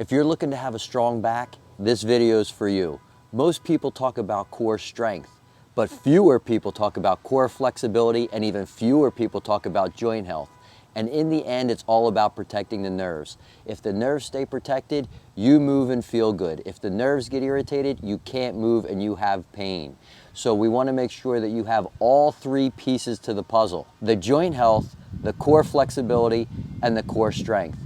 If you're looking to have a strong back, this video is for you. Most people talk about core strength, but fewer people talk about core flexibility, and even fewer people talk about joint health. And in the end, it's all about protecting the nerves. If the nerves stay protected, you move and feel good. If the nerves get irritated, you can't move and you have pain. So we want to make sure that you have all three pieces to the puzzle: the joint health, the core flexibility, and the core strength.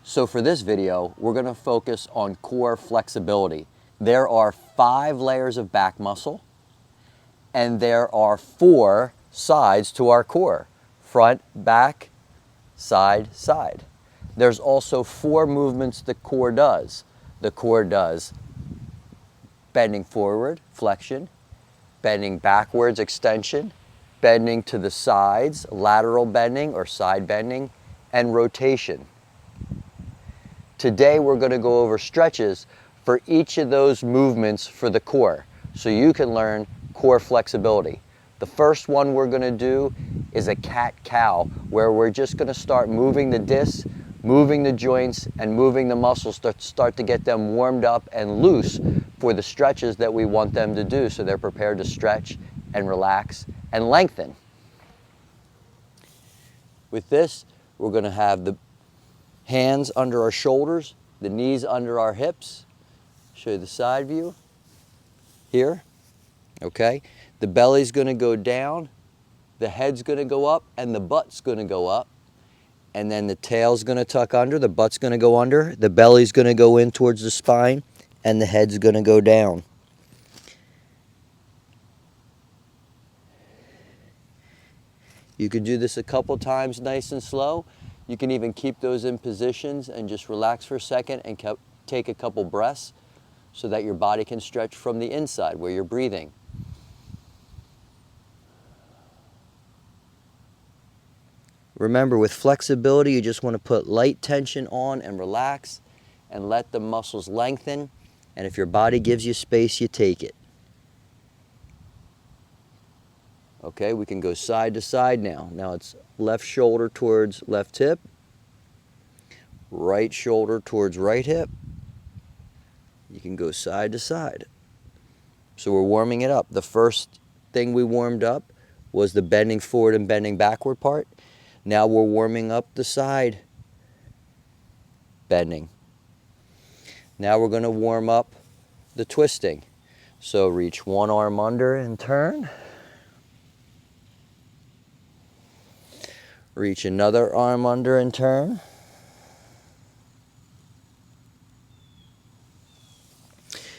So for this video, we're going to focus on core flexibility. There are 5 layers of back muscle, and there are 4 sides to our core: front, back, side, side. There's also 4 movements the core does. The core does bending forward, flexion, bending backwards, extension, bending to the sides, lateral bending or side bending, and rotation. Today we're going to go over stretches for each of those movements for the core, so you can learn core flexibility. The first one we're going to do is a cat-cow, where we're just going to start moving the discs, moving the joints, and moving the muscles to start to get them warmed up and loose for the stretches that we want them to do, so they're prepared to stretch and relax and lengthen. With this, we're going to have the hands under our shoulders, the knees under our hips. Show you the side view here. Okay, the belly's going to go down, the head's going to go up, and the butt's going to go up. And then the tail's going to tuck under, the butt's going to go under, the belly's going to go in towards the spine, and the head's going to go down. You can do this a couple times nice and slow. You can even keep those in positions and just relax for a second and take a couple breaths so that your body can stretch from the inside where you're breathing. Remember, with flexibility, you just want to put light tension on and relax and let the muscles lengthen. And if your body gives you space, you take it. Okay, we can go side to side now. Now it's left shoulder towards left hip, right shoulder towards right hip. You can go side to side. So we're warming it up. The first thing we warmed up was the bending forward and bending backward part. Now we're warming up the side bending. Now we're going to warm up the twisting. So reach one arm under and turn. Reach another arm under and turn.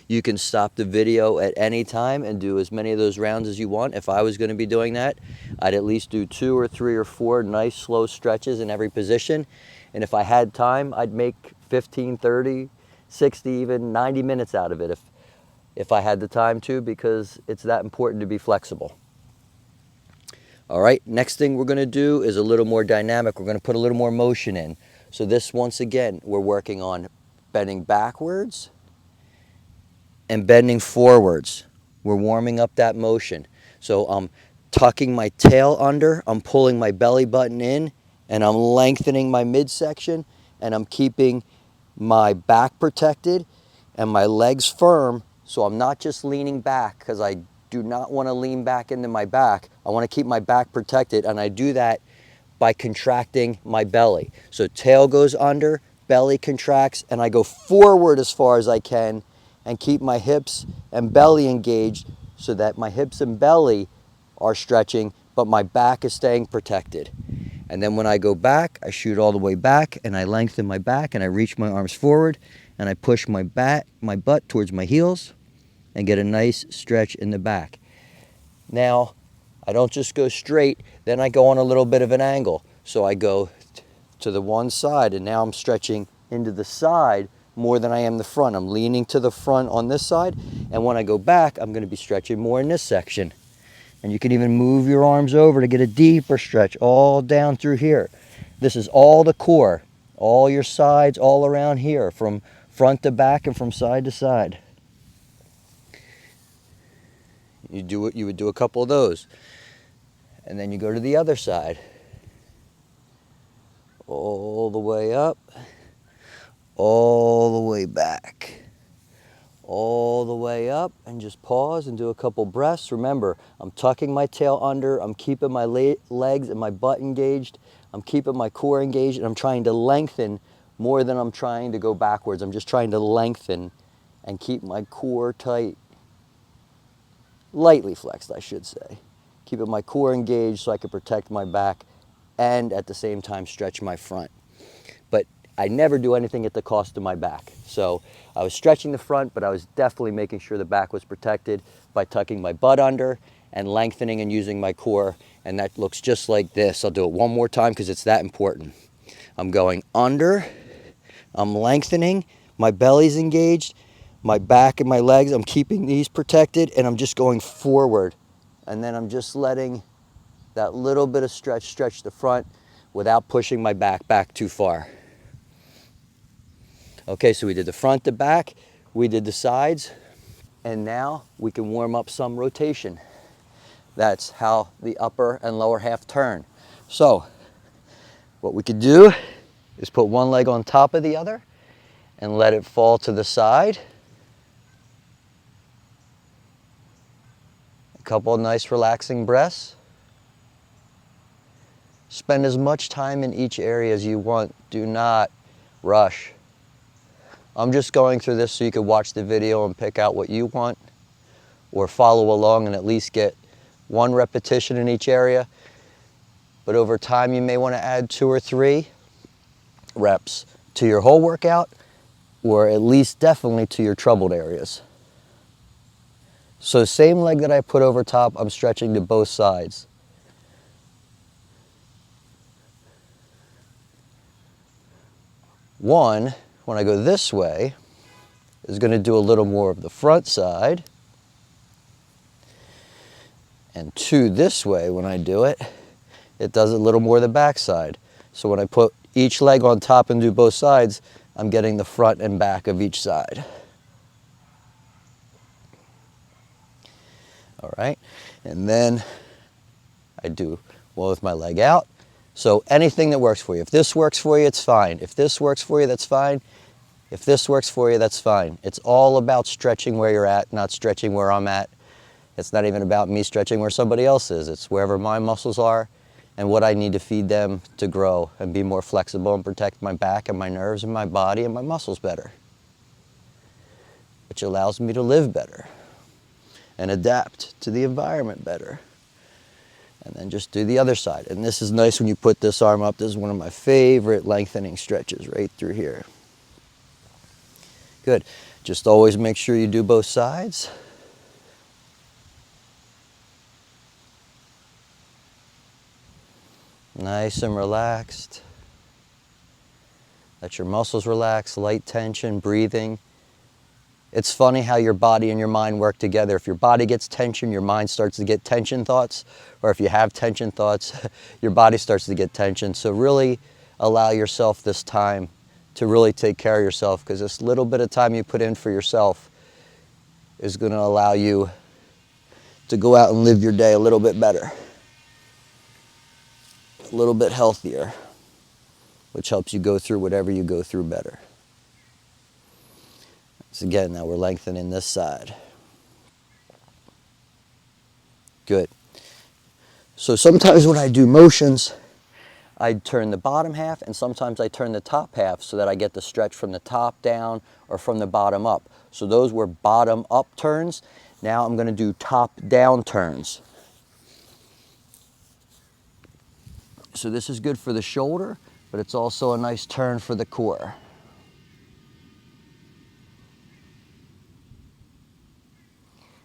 You can stop the video at any time and do as many of those rounds as you want. If I was going to be doing that, I'd at least do 2 or 3 or 4 nice slow stretches in every position. And if I had time, I'd make 15, 30, 60, even 90 minutes out of it if I had the time to, because it's that important to be flexible. All right, next thing we're going to do is a little more dynamic. We're going to put a little more motion in. So this, once again, we're working on bending backwards and bending forwards. We're warming up that motion. So I'm tucking my tail under, I'm pulling my belly button in, and I'm lengthening my midsection, and I'm keeping my back protected and my legs firm, so I'm not just leaning back, because I do not want to lean back into my back. I want to keep my back protected, and I do that by contracting my belly. So tail goes under, belly contracts, and I go forward as far as I can and keep my hips and belly engaged so that my hips and belly are stretching, but my back is staying protected. And then when I go back, I shoot all the way back, and I lengthen my back, and I reach my arms forward, and I push my butt towards my heels and get a nice stretch in the back. Now, I don't just go straight, then I go on a little bit of an angle. So I go to the one side, and now I'm stretching into the side more than I am the front. I'm leaning to the front on this side, and when I go back, I'm going to be stretching more in this section. And you can even move your arms over to get a deeper stretch all down through here. This is all the core, all your sides, all around here, from front to back and from side to side. You would do a couple of those, and then you go to the other side, all the way up, all the way back, all the way up, and just pause and do a couple breaths. Remember, I'm tucking my tail under, I'm keeping my legs and my butt engaged, I'm keeping my core engaged, and I'm trying to lengthen more than I'm trying to go backwards. I'm just trying to lengthen and keep my core tight, lightly flexed, I should say. Keeping my core engaged so I can protect my back and at the same time stretch my front. But I never do anything at the cost of my back. So I was stretching the front, but I was definitely making sure the back was protected by tucking my butt under and lengthening and using my core. And that looks just like this. I'll do it one more time because it's that important. I'm going under, I'm lengthening, my belly's engaged, my back and my legs, I'm keeping these protected, and I'm just going forward. And then I'm just letting that little bit of stretch the front without pushing my back too far. Okay, so we did the front to back, we did the sides, and now we can warm up some rotation. That's how the upper and lower half turn. So what we could do is put one leg on top of the other and let it fall to the side. A couple of nice relaxing breaths. Spend as much time in each area as you want. Do not rush. I'm just going through this so you can watch the video and pick out what you want, or follow along and at least get one repetition in each area. But over time you may want to add 2 or 3 reps to your whole workout, or at least definitely to your troubled areas. So same leg that I put over top, I'm stretching to both sides. One, when I go this way, is going to do a little more of the front side. And 2 this way, when I do it, it does a little more of the back side. So when I put each leg on top and do both sides, I'm getting the front and back of each side. All right, and then I do one with my leg out. So anything that works for you. If this works for you, it's fine. If this works for you, that's fine. If this works for you, that's fine. It's all about stretching where you're at, not stretching where I'm at. It's not even about me stretching where somebody else is. It's wherever my muscles are and what I need to feed them to grow and be more flexible and protect my back and my nerves and my body and my muscles better, which allows me to live better and adapt to the environment better. And then just do the other side. And this is nice when you put this arm up. This is one of my favorite lengthening stretches right through here. Good. Just always make sure you do both sides. Nice and relaxed. Let your muscles relax, light tension, breathing. It's funny how your body and your mind work together. If your body gets tension, your mind starts to get tension thoughts. Or if you have tension thoughts, your body starts to get tension. So really allow yourself this time to really take care of yourself, because this little bit of time you put in for yourself is going to allow you to go out and live your day a little bit better, a little bit healthier, which helps you go through whatever you go through better. So again, now we're lengthening this side. Good. So sometimes when I do motions, I turn the bottom half, and sometimes I turn the top half so that I get the stretch from the top down or from the bottom up. So those were bottom up turns. Now I'm going to do top down turns. So this is good for the shoulder, but it's also a nice turn for the core.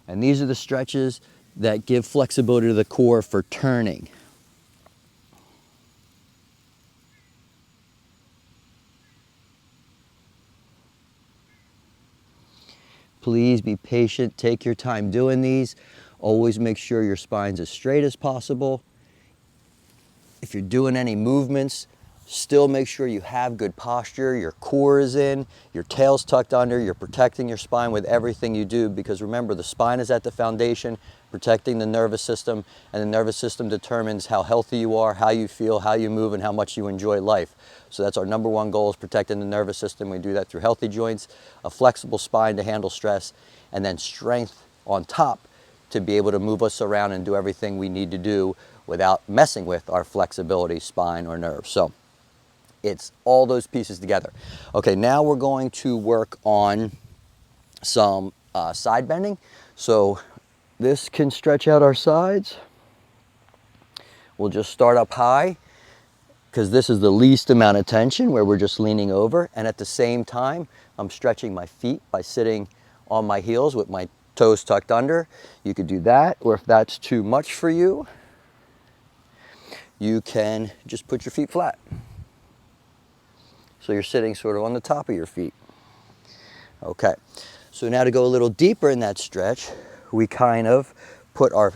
And these are the stretches that give flexibility to the core for turning. Please be patient, take your time doing these. Always make sure your spine's as straight as possible. If you're doing any movements, Still make sure you have good posture, your core is in, your tail's tucked under, you're protecting your spine with everything you do, because remember, the spine is at the foundation, protecting the nervous system, and the nervous system determines how healthy you are, how you feel, how you move, and how much you enjoy life. So that's our number one goal, is protecting the nervous system. We do that through healthy joints, a flexible spine to handle stress, and then strength on top to be able to move us around and do everything we need to do without messing with our flexibility, spine, or nerves. So it's all those pieces together. Okay, now we're going to work on some side bending. So this can stretch out our sides. We'll just start up high, because this is the least amount of tension, where we're just leaning over. And at the same time, I'm stretching my feet by sitting on my heels with my toes tucked under. You could do that, or if that's too much for you, you can just put your feet flat. So you're sitting sort of on the top of your feet. Okay, so now to go a little deeper in that stretch, we kind of put our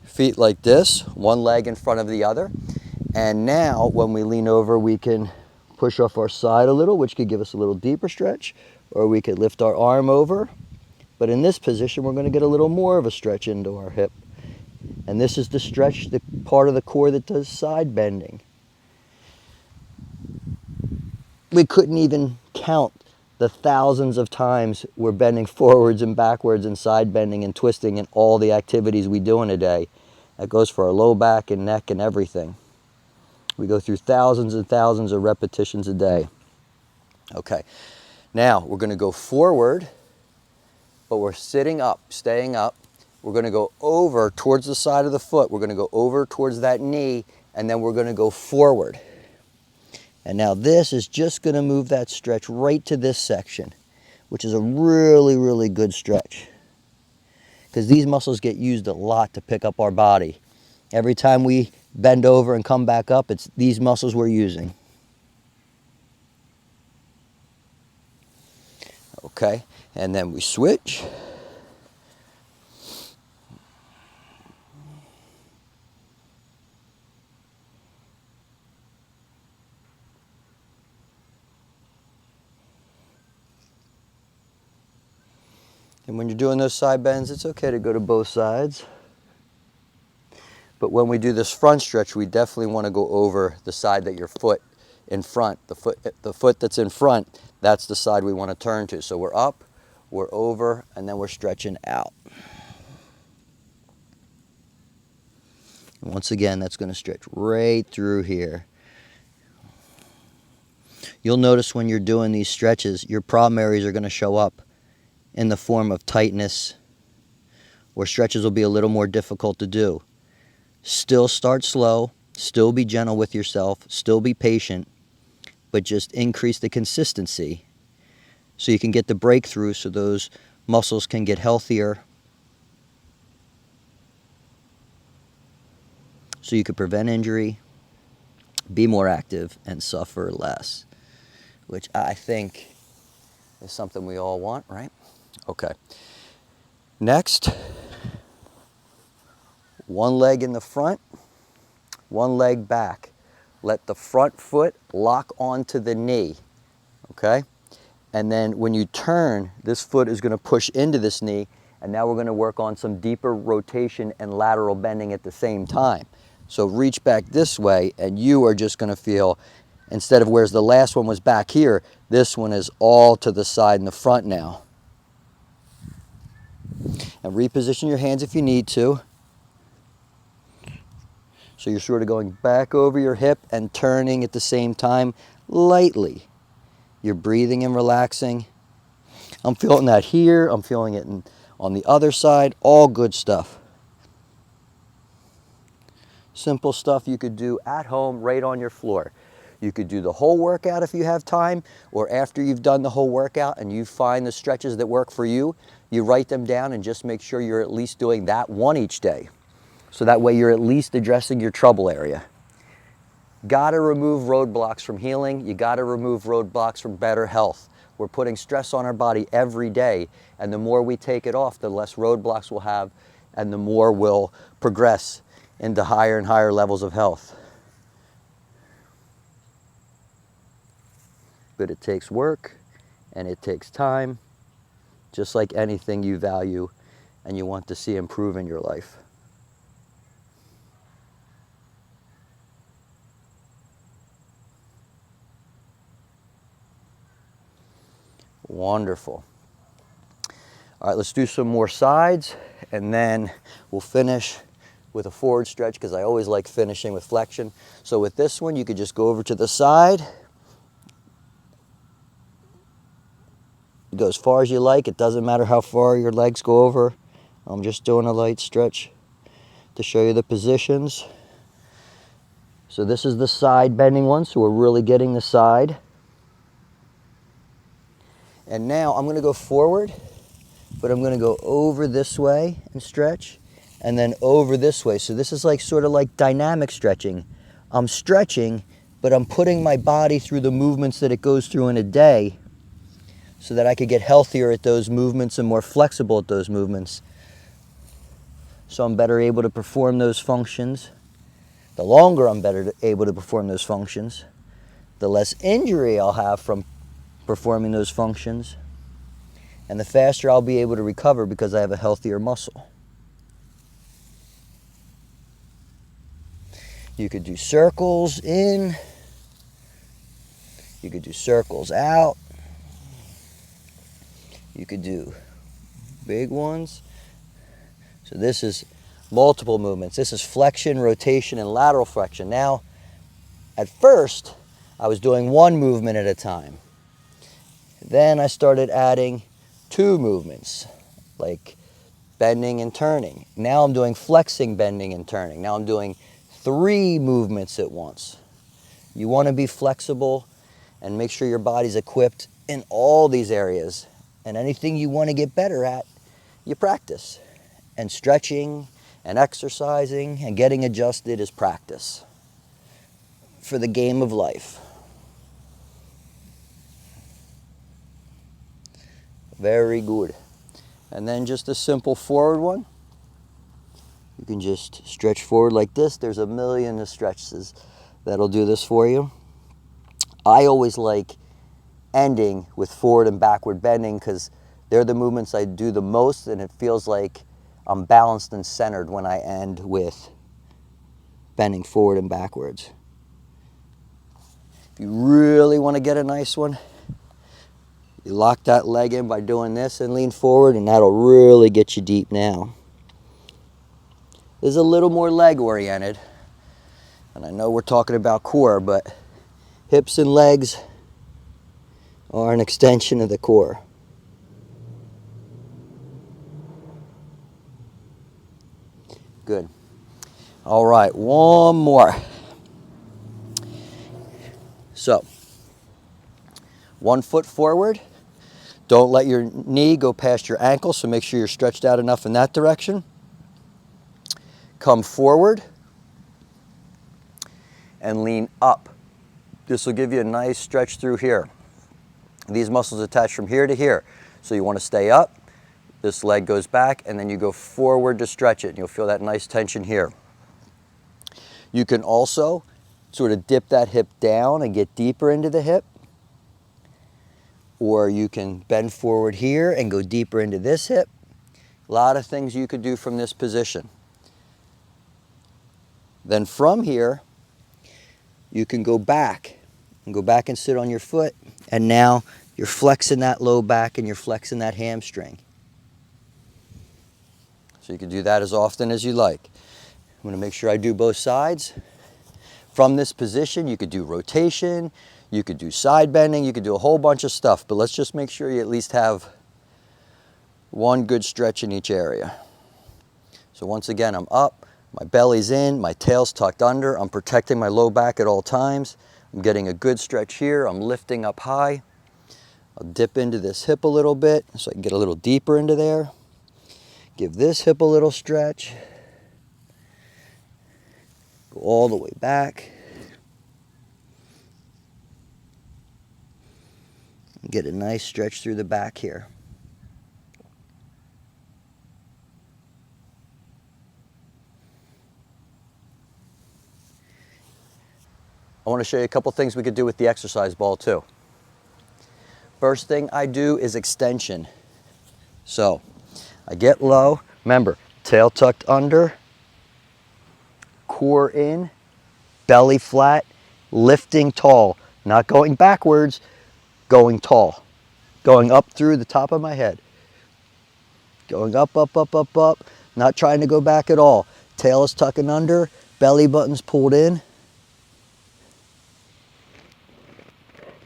feet like this, one leg in front of the other. And now when we lean over, we can push off our side a little, which could give us a little deeper stretch, or we could lift our arm over. But in this position, we're going to get a little more of a stretch into our hip. And this is the stretch, the part of the core that does side bending. We couldn't even count the thousands of times we're bending forwards and backwards and side bending and twisting and all the activities we do in a day. That goes for our low back and neck and everything. We go through thousands and thousands of repetitions a day. Okay, now we're going to go forward, but we're sitting up, staying up. We're going to go over towards the side of the foot. We're going to go over towards that knee, and then we're going to go forward. And now this is just going to move that stretch right to this section, which is a really, really good stretch, because these muscles get used a lot to pick up our body. Every time we bend over and come back up, it's these muscles we're using. Okay, and then we switch. And when you're doing those side bends, it's okay to go to both sides. But when we do this front stretch, we definitely want to go over the side that your foot in front, the foot that's in front, that's the side we want to turn to. So we're up, we're over, and then we're stretching out. And once again, that's going to stretch right through here. You'll notice when you're doing these stretches, your problem areas are going to show up in the form of tightness, or stretches will be a little more difficult to do. Still start slow, still be gentle with yourself, still be patient, but just increase the consistency so you can get the breakthrough, so those muscles can get healthier, so you can prevent injury, be more active, and suffer less, which I think is something we all want, right? Okay. Next, one leg in the front, one leg back. Let the front foot lock onto the knee, okay? And then when you turn, this foot is going to push into this knee, and now we're going to work on some deeper rotation and lateral bending at the same time. So reach back this way, and you are just going to feel, instead of whereas the last one was back here, this one is all to the side in the front now. And reposition your hands if you need to. So you're sort of going back over your hip and turning at the same time, lightly. You're breathing and relaxing. I'm feeling that here. I'm feeling it on the other side. All good stuff. Simple stuff you could do at home right on your floor. You could do the whole workout if you have time, or after you've done the whole workout and you find the stretches that work for you, you write them down and just make sure you're at least doing that one each day. So that way you're at least addressing your trouble area. Got to remove roadblocks from healing. You got to remove roadblocks from better health. We're putting stress on our body every day, and the more we take it off, the less roadblocks we'll have, and the more we'll progress into higher and higher levels of health. but it takes work and it takes time, just like anything you value and you want to see improve in your life. Wonderful. All right, let's do some more sides, and then we'll finish with a forward stretch because I always like finishing with flexion. So with this one, you could just go over to the side. Go as far as you like. It doesn't matter how far your legs go over. I'm just doing a light stretch to show you the positions. So this is the side bending one, so we're really getting the side. And now I'm going to go forward, but I'm going to go over this way and stretch, and then over this way. So this is like sort of like dynamic stretching. I'm stretching, but I'm putting my body through the movements that it goes through in a day so that I could get healthier at those movements and more flexible at those movements. So I'm better able to perform those functions. The longer I'm better able to perform those functions, the less injury I'll have from performing those functions, and the faster I'll be able to recover because I have a healthier muscle. You could do circles in, you could do circles out, you could do big ones. So this is multiple movements. This is flexion, rotation, and lateral flexion. Now, at first, I was doing one movement at a time. Then I started adding two movements, like bending and turning. Now I'm doing flexing, bending, and turning. Now I'm doing 3 movements at once. You want to be flexible and make sure your body's equipped in all these areas. And anything you want to get better at, you practice. And stretching and exercising and getting adjusted is practice for the game of life. Very good. And then just a simple forward one. You can just stretch forward like this. There's a million of stretches that'll do this for you. I always like ending with forward and backward bending because they're the movements I do the most, and it feels like I'm balanced and centered when I end with bending forward and backwards. If you really want to get a nice one, you lock that leg in by doing this and lean forward, and that'll really get you deep now. This is a little more leg oriented, and I know we're talking about core, but hips and legs are an extension of the core. Good. All right, one more. So, 1 foot forward. Don't let your knee go past your ankle, so make sure you're stretched out enough in that direction. Come forward and lean up. This will give you a nice stretch through here. These muscles attach from here to here. So you want to stay up, this leg goes back, and then you go forward to stretch it. And you'll feel that nice tension here. You can also sort of dip that hip down and get deeper into the hip. Or you can bend forward here and go deeper into this hip. A lot of things you could do from this position. Then from here, you can go back and sit on your foot, and now you're flexing that low back and you're flexing that hamstring. So you can do that as often as you like. I'm going to make sure I do both sides. From this position, you could do rotation, you could do side bending, you could do a whole bunch of stuff, but let's just make sure you at least have one good stretch in each area. So once again, I'm up, my belly's in, my tail's tucked under, I'm protecting my low back at all times. I'm getting a good stretch here, I'm lifting up high. I'll dip into this hip a little bit so I can get a little deeper into there. Give this hip a little stretch. Go all the way back. Get a nice stretch through the back here. I want to show you a couple things we could do with the exercise ball too. First thing I do is extension. So I get low, remember, tail tucked under, core in, belly flat, lifting tall, not going backwards, going tall, going up through the top of my head, going up, up, up, up, up, not trying to go back at all. Tail is tucking under, belly button's pulled in,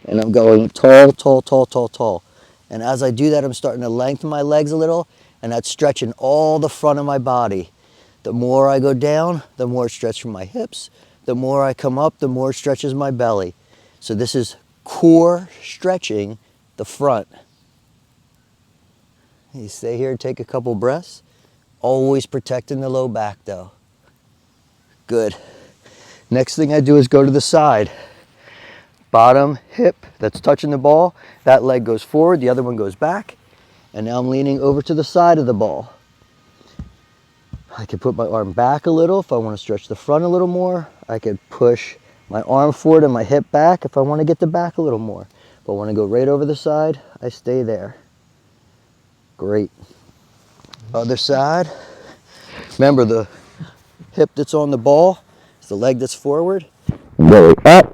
and I'm going tall, tall, tall, tall, tall. And as I do that, I'm starting to lengthen my legs a little, and that's stretching all the front of my body. The more I go down, the more it stretches from my hips. The more I come up, the more it stretches my belly. So this is core stretching the front. You stay here, take a couple breaths. Always protecting the low back though. Good. Next thing I do is go to the side. Bottom hip that's touching the ball, that leg goes forward, the other one goes back. And now I'm leaning over to the side of the ball. I can put my arm back a little if I want to stretch the front a little more. I could push my arm forward and my hip back if I want to get the back a little more. If I want to go right over the side, I stay there. Great. Other side. Remember, the hip that's on the ball is the leg that's forward. Belly up.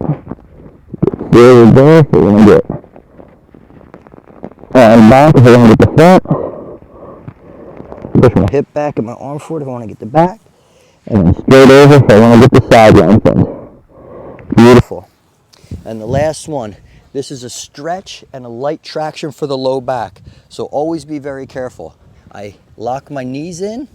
There we go. So we're going to get arm back if I want to get the front. Push my hip back and my arm forward if I want to get the back. And then straight over if I want to get the side lengthened. Beautiful. And the last one, this is a stretch and a light traction for the low back. So always be very careful. I lock my knees in.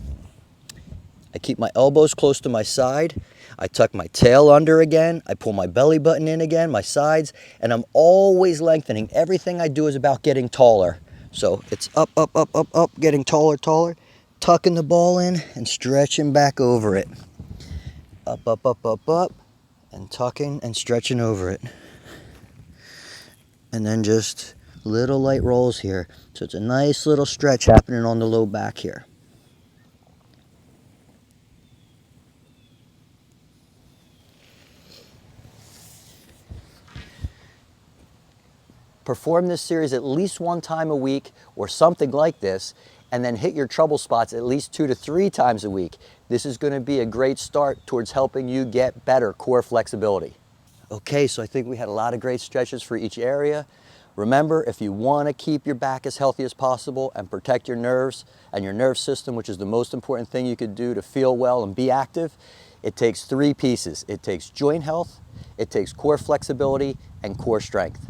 I keep my elbows close to my side. I tuck my tail under again. I pull my belly button in again, my sides, and I'm always lengthening. Everything I do is about getting taller. So it's up, up, up, up, up, getting taller, taller. Tucking the ball in and stretching back over it. Up, up, up, up, up, and tucking and stretching over it. And then just little light rolls here. So it's a nice little stretch happening on the low back here. Perform this series at least one time a week or something like this, and then hit your trouble spots at least 2 to 3 times a week. This is going to be a great start towards helping you get better core flexibility. Okay, so I think we had a lot of great stretches for each area. Remember, if you want to keep your back as healthy as possible and protect your nerves and your nerve system, which is the most important thing you could do to feel well and be active, it takes 3 pieces. It takes joint health, it takes core flexibility, and core strength.